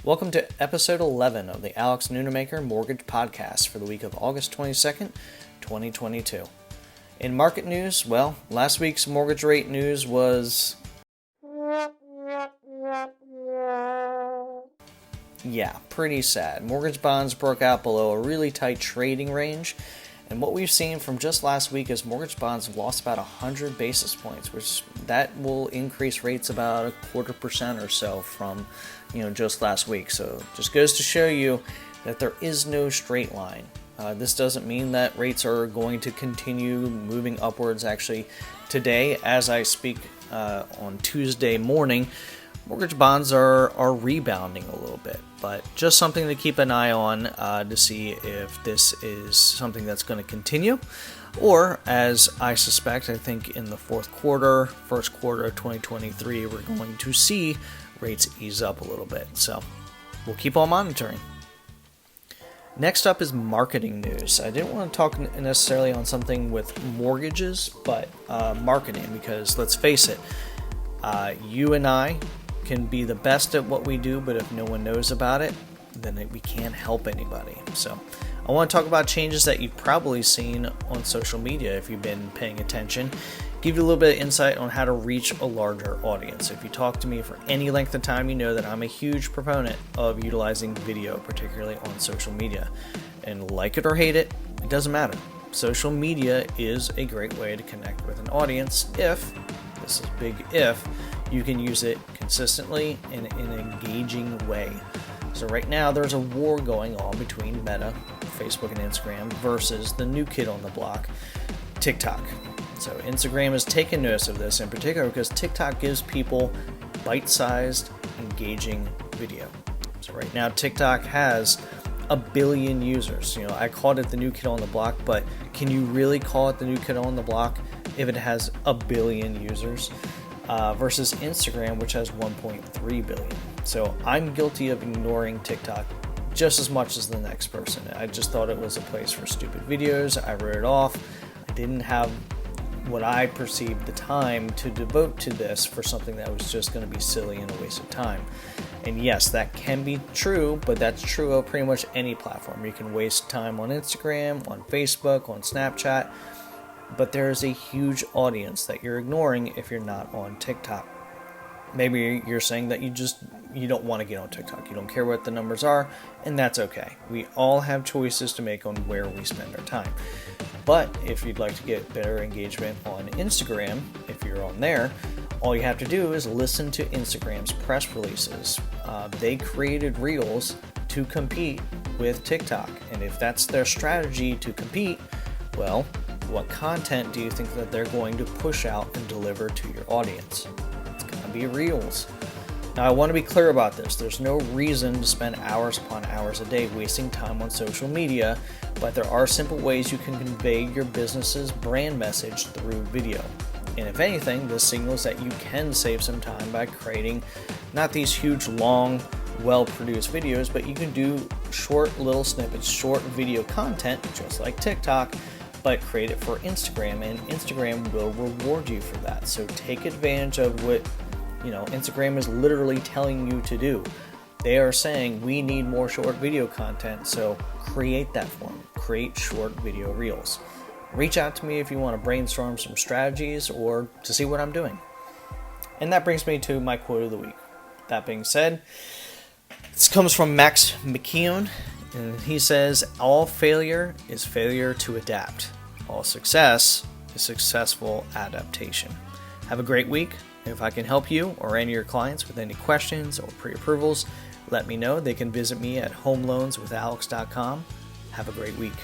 Welcome to episode 11 of the Alex.Nunemaker Mortgage Podcast for the week of August 22nd, 2022. In market news, last week's mortgage rate news was... pretty sad. Mortgage bonds broke out below a really tight trading range. And what we've seen from just last week is mortgage bonds have lost about 100 basis points, which that will increase rates about 0.25% or so from just last week. So just goes to show you that there is no straight line. This doesn't mean that rates are going to continue moving upwards. Actually, today, as I speak on Tuesday morning, mortgage bonds are rebounding a little bit, but just something to keep an eye on to see if this is something that's going to continue, or as I suspect, I think in the first quarter of 2023, we're going to see rates ease up a little bit. So we'll keep on monitoring. Next up is marketing news. I didn't want to talk necessarily on something with mortgages, but marketing, because let's face it, you and I can be the best at what we do, but if no one knows about it, then we can't help anybody. So I want to talk about changes that you've probably seen on social media if you've been paying attention. Give you a little bit of insight on how to reach a larger audience. If you talk to me for any length of time, you know that I'm a huge proponent of utilizing video, particularly on social media. And like it or hate it, it doesn't matter. Social media is a great way to connect with an audience if, this is big if, you can use it consistently in an engaging way. So right now there's a war going on between Meta, Facebook and Instagram versus the new kid on the block, TikTok. So Instagram has taken notice of this in particular because TikTok gives people bite-sized, engaging video. So right now TikTok has 1 billion users. I called it the new kid on the block, but can you really call it the new kid on the block if it has 1 billion users? Versus Instagram, which has 1.3 billion. So I'm guilty of ignoring TikTok just as much as the next person. I just thought it was a place for stupid videos. I wrote it off. I didn't have what I perceived the time to devote to this for something that was just going to be silly and a waste of time. And yes, that can be true, but that's true of pretty much any platform. You can waste time on Instagram, on Facebook, on Snapchat, but there's a huge audience that you're ignoring if you're not on TikTok. Maybe you're saying that you don't want to get on TikTok. You don't care what the numbers are, and that's okay. We all have choices to make on where we spend our time. But if you'd like to get better engagement on Instagram, if you're on there, all you have to do is listen to Instagram's press releases. They created Reels to compete with TikTok, and if that's their strategy to compete, well, what content do you think that they're going to push out and deliver to your audience? It's going to be Reels. Now, I want to be clear about this. There's no reason to spend hours upon hours a day wasting time on social media, but there are simple ways you can convey your business's brand message through video. And if anything, this signals that you can save some time by creating not these huge, long, well-produced videos, but you can do short little snippets, short video content, just like TikTok, but create it for Instagram, and Instagram will reward you for that. So take advantage of what Instagram is literally telling you to do. They are saying we need more short video content, so create that for them. Create short video reels. Reach out to me if you want to brainstorm some strategies or to see what I'm doing. And that brings me to my quote of the week. That being said, this comes from Max McKeown, and he says, "All failure is failure to adapt. All success is successful adaptation." Have a great week. If I can help you or any of your clients with any questions or pre-approvals, let me know. They can visit me at homeloanswithalex.com. Have a great week.